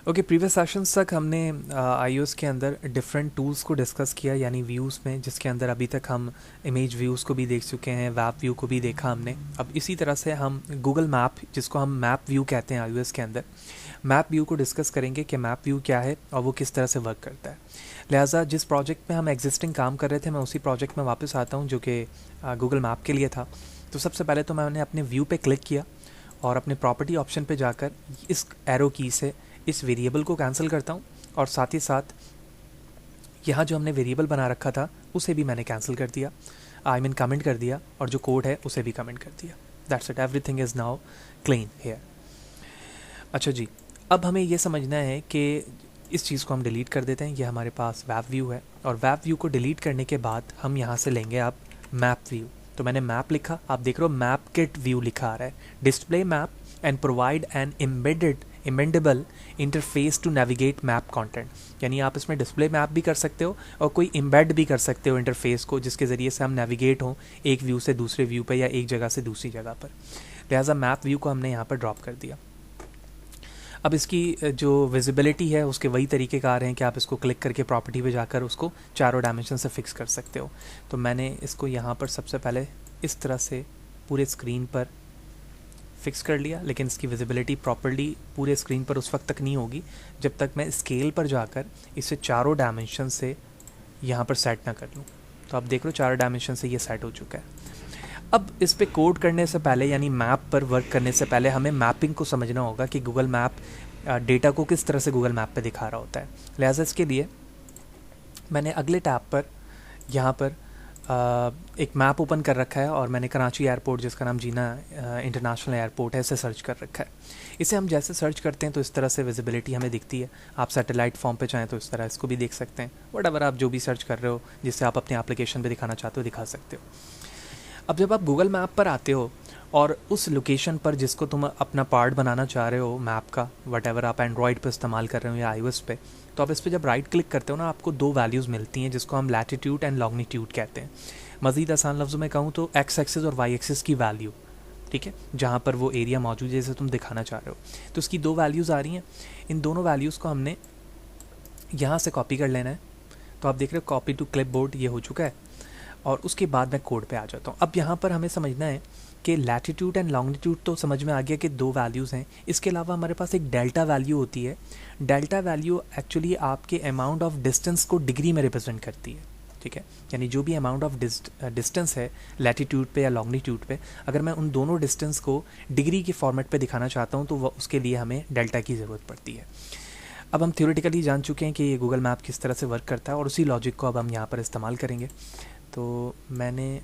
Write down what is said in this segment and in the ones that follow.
Okay, previous sessions तक हमने iOS के अंदर डिफरेंट टूल्स को डिस्कस किया, यानी व्यूज़ में, जिसके अंदर अभी तक हम इमेज व्यूज़ को भी देख चुके हैं, वेब व्यू को भी देखा हमने। अब इसी तरह से हम गूगल मैप, जिसको हम मैप व्यू कहते हैं iOS के अंदर, मैप व्यू को डिस्कस करेंगे कि मैप व्यू क्या है और वो किस तरह से वर्क करता है। लिहाजा जिस प्रोजेक्ट में हम एग्जिस्टिंग काम कर रहे थे, मैं उसी प्रोजेक्ट में वापस आता हूँ जो कि गूगल मैप के लिए था। तो सबसे पहले तो मैंने अपने व्यू पे क्लिक किया और अपने प्रॉपर्टी ऑप्शन पे जाकर इस एरो की से इस वेरिएबल को कैंसिल करता हूँ और साथ ही साथ यहाँ जो हमने वेरिएबल बना रखा था उसे भी मैंने कैंसिल कर दिया, आई मीन कमेंट कर दिया, और जो कोड है उसे भी कमेंट कर दिया। That's it, everything is now clean here. अच्छा जी, अब हमें ये समझना है कि इस चीज़ को हम डिलीट कर देते हैं। ये हमारे पास वेब व्यू है और वेब व्यू को डिलीट करने के बाद हम यहाँ से लेंगे अब मैप व्यू। तो मैंने मैप लिखा, आप देख रहे हो मैप किट व्यू लिखा आ रहा है, display map and provide an embeddable interface to navigate map content. यानी आप इसमें डिस्प्ले मैप भी कर सकते हो और कोई इम्बेड भी कर सकते हो इंटरफेस को, जिसके ज़रिए से हम नेविगेट हों एक व्यू से दूसरे व्यू पर या एक जगह से दूसरी जगह पर। लिहाजा मैप व्यू को हमने यहाँ पर ड्रॉप कर दिया। अब इसकी जो विजिबिलिटी है उसके वही तरीक़ेकार हैं कि आप इसको क्लिक करके प्रॉपर्टी पे जाकर उसको चारों डायमेंशन से फिक्स कर सकते हो। तो मैंने इसको यहाँ पर सबसे पहले इस तरह से पूरे स्क्रीन पर फिक्स कर लिया, लेकिन इसकी विजिबिलिटी प्रॉपर्ली पूरे स्क्रीन पर उस वक्त तक नहीं होगी जब तक मैं स्केल पर जाकर इसे चारों डायमेंशन से यहाँ पर सेट ना कर लूँ। तो आप देख लो चारों डायमेंशन से ये सेट हो चुका है। अब इस पे कोड करने से पहले, यानी मैप पर वर्क करने से पहले, हमें मैपिंग को समझना होगा कि गूगल मैप डेटा को किस तरह से गूगल मैप पे दिखा रहा होता है। लिहाजा इसके लिए मैंने अगले टैब पर यहाँ पर एक मैप ओपन कर रखा है और मैंने कराची एयरपोर्ट, जिसका नाम जीना इंटरनेशनल एयरपोर्ट है, इसे सर्च कर रखा है। इसे हम जैसे सर्च करते हैं तो इस तरह से विजिबिलिटी हमें दिखती है। आप सैटेलाइट फॉर्म पे चाहें तो इस तरह इसको भी देख सकते हैं। व्हाटएवर आप जो भी सर्च कर रहे हो जिससे आप अपने एप्लीकेशन पे दिखाना चाहते हो दिखा सकते हो। अब जब आप गूगल मैप पर आते हो और उस लोकेशन पर जिसको तुम अपना पार्ट बनाना चाह रहे हो मैप का, व्हाटएवर आप एंड्रॉयड पर इस्तेमाल कर रहे हो या iOS पे, तो आप इस पर जब राइट क्लिक करते हो ना, आपको दो वैल्यूज़ मिलती हैं जिसको हम लैटिट्यूड एंड लॉन्गिट्यूड कहते हैं। मज़ीद आसान लफ्ज़ों में कहूँ तो एक्स एक्सिस और वाई एक्सिस की वैल्यू, ठीक है, जहाँ पर वो एरिया मौजूद है जैसे तुम दिखाना चाह रहे हो। तो उसकी दो वैल्यूज़ आ रही हैं। इन दोनों वैल्यूज़ को हमने यहाँ से कॉपी कर लेना है। तो आप देख रहे हो कॉपी टू क्लिपबोर्ड ये हो चुका है और उसके बाद मैं कोड पे आ जाता हूँ। अब यहाँ पर हमें समझना है कि लैटिट्यूड एंड लॉन्गिट्यूड तो समझ में आ गया कि दो वैल्यूज़ हैं। इसके अलावा हमारे पास एक डेल्टा वैल्यू होती है। डेल्टा वैल्यू एक्चुअली आपके अमाउंट ऑफ डिस्टेंस को डिग्री में रिप्रेजेंट करती है, ठीक है। यानी जो भी अमाउंट ऑफ डिस्टेंस है लैटिट्यूड पे या लॉन्गिट्यूड पे, अगर मैं उन दोनों डिस्टेंस को डिग्री के फॉर्मेट पे दिखाना चाहता हूँ तो उसके लिए हमें डेल्टा की ज़रूरत पड़ती है। अब हम थ्योरेटिकली जान चुके हैं कि ये गूगल मैप किस तरह से वर्क करता है और उसी लॉजिक को अब हम यहाँ पर इस्तेमाल करेंगे। तो मैंने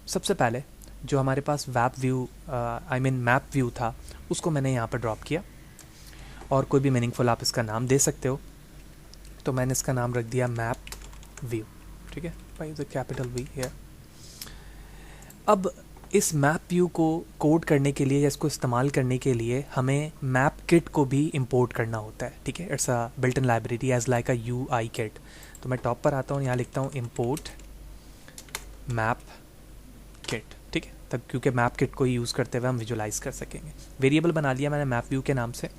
सबसे पहले जो हमारे पास web view I mean map view था उसको मैंने यहाँ पर ड्रॉप किया और कोई भी मीनिंगफुल आप इसका नाम दे सकते हो। तो मैंने इसका नाम रख दिया मैप व्यू, ठीक है, बाय द कैपिटल वी है। अब इस मैप व्यू को कोड करने के लिए या इसको इस्तेमाल करने के लिए हमें मैप किट को भी इंपोर्ट करना होता है, ठीक है। It's a built in library as like a UI kit. तो मैं टॉप पर आता हूँ, यहाँ लिखता हूँ इंपोर्ट मैप किट, ठीक है, तब क्योंकि मैप किट को यूज़ करते हुए हम विजुलाइज कर सकेंगे। वेरिएबल बना लिया मैंने मैप व्यू के नाम से।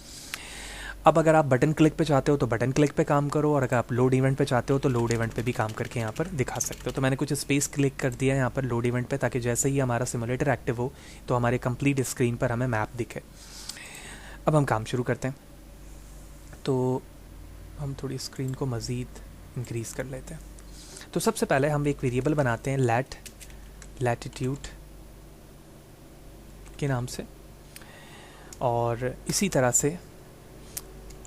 अब अगर आप बटन क्लिक पे चाहते हो तो बटन क्लिक पे काम करो और अगर आप लोड इवेंट पे चाहते हो तो लोड इवेंट पे भी काम करके यहाँ पर दिखा सकते हो। तो मैंने कुछ स्पेस क्लिक कर दिया यहाँ पर लोड इवेंट पे, ताकि जैसे ही हमारा सिमुलेटर एक्टिव हो तो हमारे कंप्लीट स्क्रीन पर हमें मैप दिखे। अब हम काम शुरू करते हैं। तो हम थोड़ी स्क्रीन को मज़ीद इंक्रीज़ कर लेते हैं। तो सबसे पहले हम एक वेरिएबल बनाते हैं लैटिट्यूड के नाम से, और इसी तरह से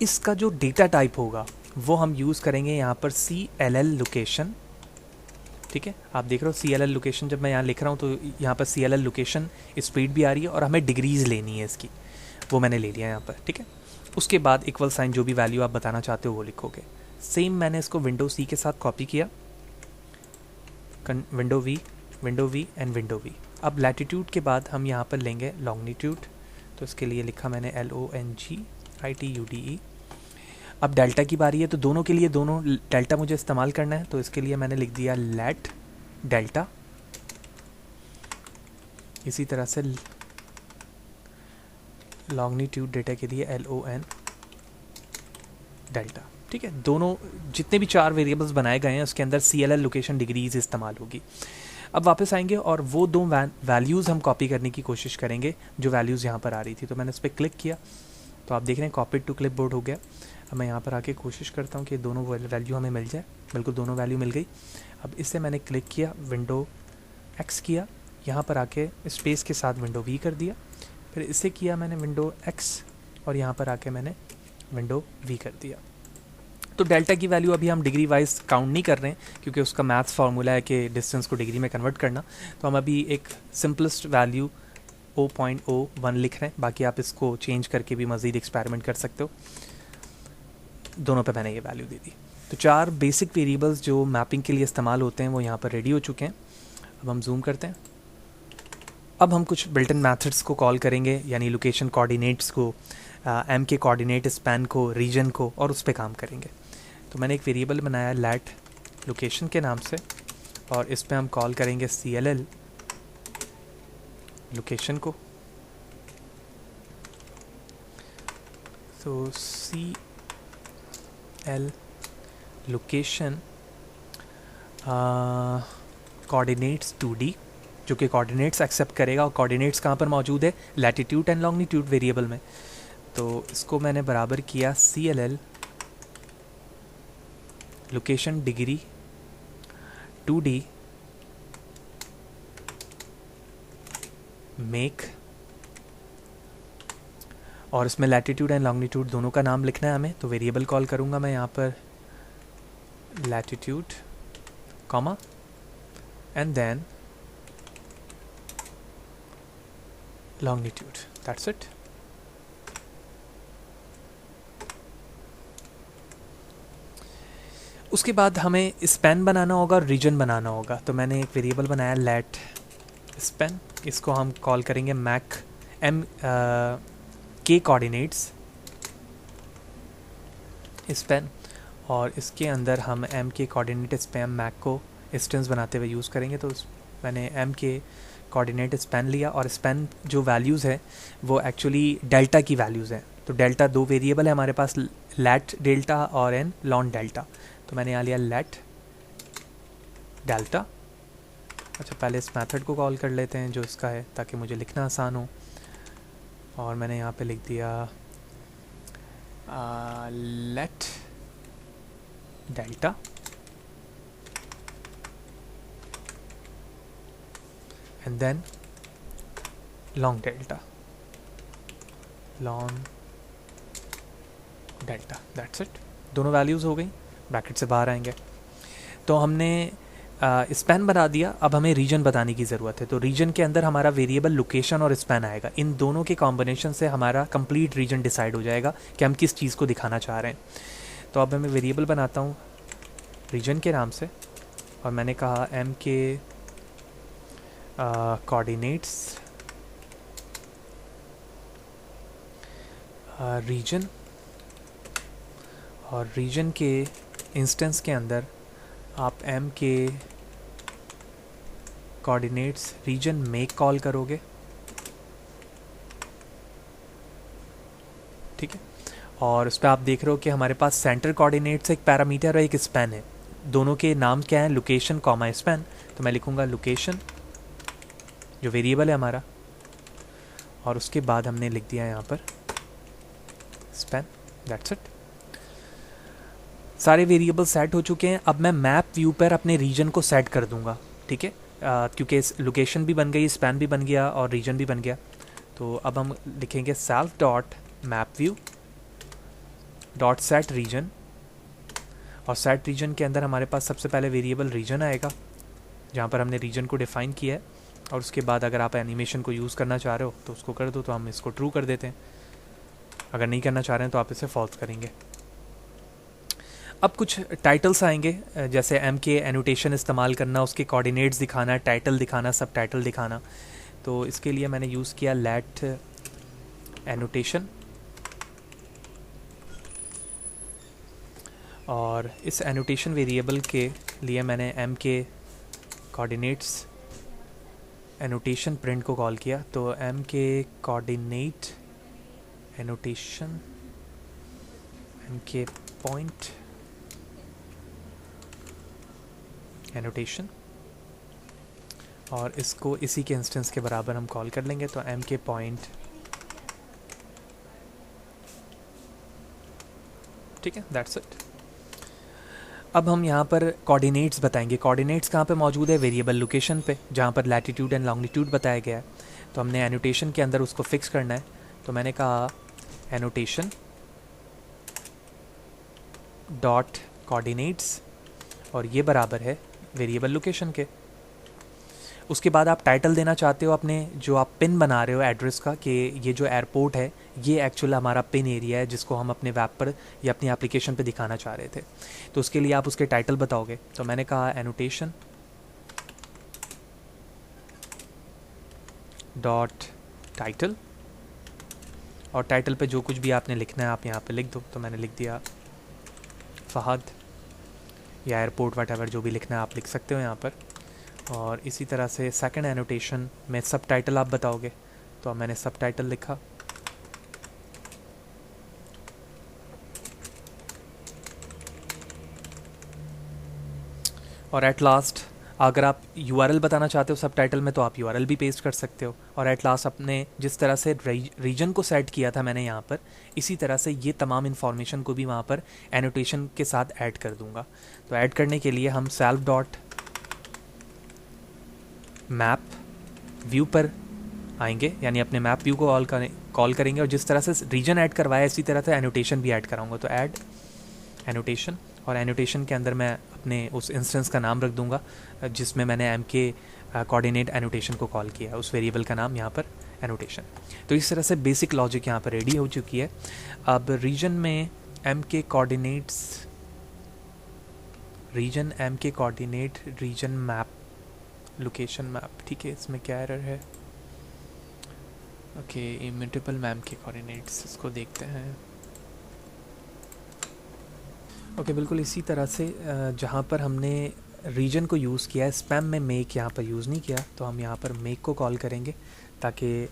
इसका जो डेटा टाइप होगा वो हम यूज़ करेंगे यहाँ पर CLL लोकेशन, ठीक है। आप देख रहे हो CLL लोकेशन, जब मैं यहाँ लिख रहा हूँ तो यहाँ पर CLL लोकेशन स्पीड भी आ रही है और हमें डिग्रीज़ लेनी है इसकी, वो मैंने ले लिया यहाँ पर, ठीक है। उसके बाद इक्वल साइन जो भी वैल्यू आप बताना चाहते हो वो लिखोगे। सेम मैंने इसको विंडो C के साथ कॉपी किया, window V and window V। अब लैटिट्यूड के बाद हम यहाँ पर लेंगे लॉन्गिट्यूड, तो इसके लिए लिखा मैंने LONGITUDE। अब डेल्टा की बारी है, तो दोनों के लिए दोनों डेल्टा मुझे इस्तेमाल करना है, तो इसके लिए मैंने लिख दिया लेट डेल्टा। इसी तरह से लॉन्गिट्यूड डेटा के लिए LON डेल्टा। ठीक है, दोनों जितने भी 4 वेरिएबल्स बनाए गए हैं उसके अंदर CLL लोकेशन डिग्रीज इस्तेमाल होगी। अब वापस आएंगे और वो 2 वैल्यूज़ हम कॉपी करने की कोशिश करेंगे जो वैल्यूज़ यहाँ पर आ रही थी। तो मैंने इस पर क्लिक किया तो आप देख रहे हैं कॉपी टू क्लिपबोर्ड हो गया। अब मैं यहाँ पर आके कोशिश करता हूँ कि दोनों वैल्यू हमें मिल जाए। बिल्कुल दोनों वैल्यू मिल गई। अब इससे मैंने क्लिक किया, विंडो X किया, यहाँ पर आके स्पेस के साथ विंडो V कर दिया, फिर इससे किया मैंने विंडो X और यहाँ पर आके मैंने विंडो V कर दिया। तो डेल्टा की वैल्यू अभी हम डिग्री वाइज काउंट नहीं कर रहे हैं क्योंकि उसका मैथ्स फार्मूला है कि डिस्टेंस को डिग्री में कन्वर्ट करना। तो हम अभी एक सिंपलेस्ट वैल्यू 0.01 लिख रहे हैं, बाकी आप इसको चेंज करके भी मज़ीद एक्सपेरिमेंट कर सकते हो। दोनों पे मैंने ये वैल्यू दे दी। तो 4 बेसिक वेरिएबल्स जो मैपिंग के लिए इस्तेमाल होते हैं वो यहाँ पर रेडी हो चुके हैं। अब हम जूम करते हैं। अब हम कुछ बिल्ट इन मैथड्स को कॉल करेंगे, यानी लोकेशन कोऑर्डिनेट्स को, एम के कोऑर्डिनेट स्पैन को, रीजन को, और उस पर काम करेंगे। तो मैंने एक वेरिएबल बनाया लेट लोकेशन के नाम से और इस पर हम कॉल करेंगे CLL लोकेशन को। तो CL लोकेशन कोऑर्डिनेट्स 2D, जो कि कोऑर्डिनेट्स एक्सेप्ट करेगा। और कोऑर्डिनेट्स कहाँ पर मौजूद है? लैटिट्यूड एंड लॉन्गिट्यूड वेरिएबल में। तो इसको मैंने बराबर किया CLL location degree 2D make, और इसमें लैटिट्यूड एंड लॉन्गिट्यूड दोनों का नाम लिखना है हमें। तो वेरिएबल कॉल करूँगा मैं यहाँ पर latitude comma and then longitude, that's it। उसके बाद हमें स्पैन बनाना होगा और रीजन बनाना होगा। तो मैंने एक वेरिएबल बनाया लेट स्पैन, इसको हम कॉल करेंगे मैक एम के कोऑर्डिनेट्स स्पैन, और इसके अंदर हम एम के कोऑर्डिनेट स्पैन मैक को इंस्टेंस बनाते हुए यूज़ करेंगे। तो मैंने एम के कोऑर्डिनेट स्पैन लिया और स्पैन जो वैल्यूज़ है वो एक्चुअली डेल्टा की वैल्यूज़ हैं। तो डेल्टा 2 वेरिएबल है हमारे पास, लेट डेल्टा और एन लॉन डेल्टा। तो मैंने यहाँ लिया लेट डेल्टा। अच्छा, पहले इस मेथड को कॉल कर लेते हैं जो इसका है, ताकि मुझे लिखना आसान हो। और मैंने यहाँ पे लिख दिया let delta and then long delta, that's it। दोनों वैल्यूज़ हो गई, ब्रैकेट से बाहर आएंगे। तो हमने स्पैन बना दिया। अब हमें रीजन बताने की ज़रूरत है। तो रीजन के अंदर हमारा वेरिएबल लोकेशन और स्पैन आएगा। इन दोनों के कॉम्बिनेशन से हमारा कंप्लीट रीजन डिसाइड हो जाएगा कि हम किस चीज़ को दिखाना चाह रहे हैं। तो अब मैं वेरिएबल बनाता हूँ रीजन के नाम से, और मैंने कहा एम के कोऑर्डिनेट्स रीजन, और रीजन के इंस्टेंस के अंदर आप एम के कोऑर्डिनेट्स रीजन मेक कॉल करोगे। ठीक है, और उस पर आप देख रहे हो कि हमारे पास सेंटर कोऑर्डिनेट्स एक पैरामीटर और एक स्पैन है। दोनों के नाम क्या है? Location comma span. तो मैं लिखूँगा लोकेशन जो वेरिएबल है हमारा, और उसके बाद हमने लिख दिया यहाँ पर स्पैन, दैट्स इट। सारे वेरिएबल सेट हो चुके हैं। अब मैं मैप व्यू पर अपने रीजन को सेट कर दूंगा। ठीक है, क्योंकि लोकेशन भी बन गई, स्पैन भी बन गया और रीजन भी बन गया। तो अब हम लिखेंगे self dot map view dot set region, और सेट रीजन के अंदर हमारे पास सबसे पहले वेरिएबल रीजन आएगा जहाँ पर हमने रीजन को डिफ़ाइन किया है। और उसके बाद अगर आप एनिमेशन को यूज़ करना चाह रहे हो तो उसको कर दो, तो हम इसको ट्रू कर देते हैं। अगर नहीं करना चाह रहे हैं तो आप इसे फॉल्स करेंगे। अब कुछ टाइटल्स आएंगे, जैसे एम के एनोटेशन इस्तेमाल करना, उसके कोऑर्डिनेट्स दिखाना, टाइटल दिखाना, सब टाइटल दिखाना। तो इसके लिए मैंने यूज़ किया लेट एनोटेशन, और इस एनोटेशन वेरिएबल के लिए मैंने एम के कोऑर्डिनेट्स एनोटेशन प्रिंट को कॉल किया। तो एम के कोऑर्डिनेट mk पॉइंट एनोटेशन, और इसको इसी के इंस्टेंस के बराबर हम कॉल कर लेंगे। तो mk पॉइंट, ठीक है, दैट्स इट। अब हम यहाँ पर कोऑर्डिनेट्स बताएंगे। कोऑर्डिनेट्स कहाँ पे मौजूद है? वेरिएबल लोकेशन पे, जहाँ पर लैटिट्यूड एंड लॉन्गिट्यूड बताया गया है। तो हमने एनोटेशन के अंदर उसको फिक्स करना है। तो मैंने कहा एनोटेशन डॉट कोऑर्डिनेट्स, और ये बराबर है वेरिएबल लोकेशन के। उसके बाद आप टाइटल देना चाहते हो अपने जो आप पिन बना रहे हो एड्रेस का, कि ये जो एयरपोर्ट है ये एक्चुअल हमारा पिन एरिया है जिसको हम अपने वेब पर या अपनी एप्लीकेशन पे दिखाना चाह रहे थे। तो उसके लिए आप उसके टाइटल बताओगे। तो मैंने कहा एनोटेशन डॉट टाइटल, और टाइटल पे जो कुछ भी आपने लिखना है आप यहाँ पे लिख दो। तो मैंने लिख दिया फहद, या एयरपोर्ट वट जो भी लिखना है आप लिख सकते हो यहाँ पर। और इसी तरह से सेकंड एनोटेशन में सब टाइटल आप बताओगे। तो मैंने सब टाइटल लिखा, और एट लास्ट अगर आप यूआरएल बताना चाहते हो सब टाइटल में तो आप यूआरएल भी पेस्ट कर सकते हो। और एट लास्ट अपने जिस तरह से रीजन को सेट किया था मैंने यहाँ पर, इसी तरह से ये तमाम इन्फॉर्मेशन को भी वहाँ पर एनोटेशन के साथ ऐड कर दूँगा। तो ऐड करने के लिए हम सेल्फ डॉट मैप व्यू पर आएंगे, यानी अपने मैप व्यू को कॉल करेंगे, और जिस तरह से रीजन ऐड करवाया इसी तरह से एनोटेशन भी ऐड कराऊंगा। तो ऐड एनोटेशन, और एनोटेशन के अंदर मैं अपने उस इंस्टेंस का नाम रख दूंगा जिसमें मैंने mk कोऑर्डिनेट एनोटेशन को कॉल किया, उस वेरिएबल का नाम यहाँ पर एनोटेशन। तो इस तरह से बेसिक लॉजिक यहाँ पर रेडी हो चुकी है। अब रीजन में mk coordinates, region mk coordinate region map location map, ठीक है। इसमें क्या एरर है? ओके, इम्यूटेबल मैप के कोऑर्डिनेट्स, इसको देखते हैं। ओके, बिल्कुल इसी तरह से जहाँ पर हमने रीजन को यूज़ किया है, स्पैम में मेक यहाँ पर यूज़ नहीं किया, तो हम यहाँ पर मेक को कॉल करेंगे ताकि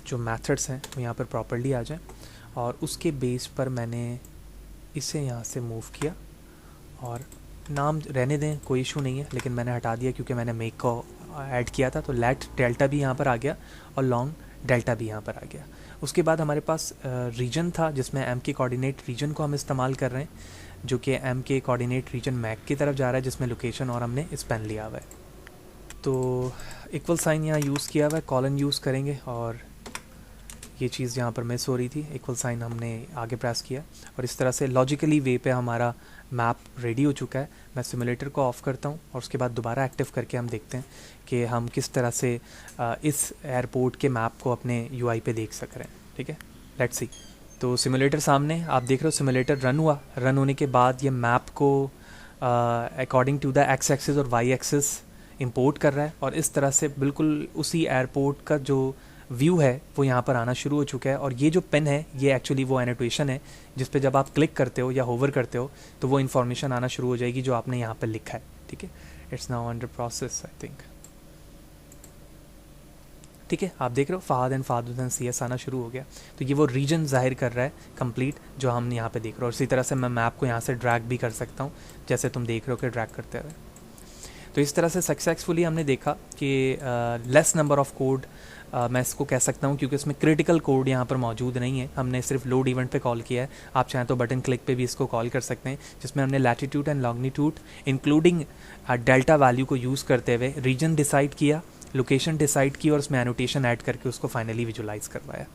जो मेथड्स हैं वो यहाँ पर प्रॉपर्ली आ जाएं। और उसके बेस पर मैंने इसे यहाँ से मूव किया, और नाम रहने दें, कोई इशू नहीं है, लेकिन मैंने हटा दिया क्योंकि मैंने मेक को ऐड किया था। तो लेट डेल्टा भी यहाँ पर आ गया और लॉन्ग डेल्टा भी यहाँ पर आ गया। उसके बाद हमारे पास रीजन था जिसमें mk कोऑर्डिनेट रीजन को हम इस्तेमाल कर रहे हैं, जो कि mk कोऑर्डिनेट रीजन मैक की तरफ जा रहा है, जिसमें लोकेशन और हमने स्पेन लिया हुआ है। तो इक्वल साइन यहाँ यूज़ किया हुआ है, कॉलन यूज़ करेंगे, और ये चीज़ यहाँ पर मिस हो रही थी, इक्वल साइन हमने आगे प्रेस किया, और इस तरह से लॉजिकली वे पे हमारा मैप रेडी हो चुका है। मैं सिमुलेटर को ऑफ़ करता हूँ और उसके बाद दोबारा एक्टिव करके हम देखते हैं कि हम किस तरह से इस एयरपोर्ट के मैप को अपने यूआई पे देख सक रहे हैं। ठीक है, लेट्स सी। तो सिमुलेटर सामने आप देख रहे हो, सिमुलेटर रन हुआ। रन होने के बाद ये मैप को according to the x axis और वाई एक्सिस इंपोर्ट कर रहा है, और इस तरह से बिल्कुल उसी एयरपोर्ट का जो व्यू है वो यहाँ पर आना शुरू हो चुका है। और ये जो पेन है ये एक्चुअली वो एनोटेशन है जिस पे जब आप क्लिक करते हो या होवर करते हो तो वो इन्फॉर्मेशन आना शुरू हो जाएगी जो आपने यहाँ पर लिखा है। ठीक है, it's now under process I think. ठीक है, आप देख रहे हो फहद एंड फादुद्दीन CS आना शुरू हो गया। तो ये वो रीजन जाहिर कर रहा है कंप्लीट जो हम यहाँ पे देख रहे हो। और इसी तरह से मैं मैप को यहाँ से ड्रैग भी कर सकता हूँ, जैसे तुम देख रहे हो कि ड्रैग करते हुए। तो इस तरह से सक्सेसफुली हमने देखा कि लेस नंबर ऑफ कोड मैं इसको कह सकता हूँ, क्योंकि इसमें क्रिटिकल कोड यहाँ पर मौजूद नहीं है। हमने सिर्फ लोड इवेंट पे कॉल किया है। आप चाहें तो बटन क्लिक पे भी इसको कॉल कर सकते हैं, जिसमें हमने latitude and longitude including delta value को यूज़ करते हुए रीजन डिसाइड किया, लोकेशन डिसाइड की, और उसमें एनोटेशन ऐड करके उसको फाइनली विजुलाइज करवाया।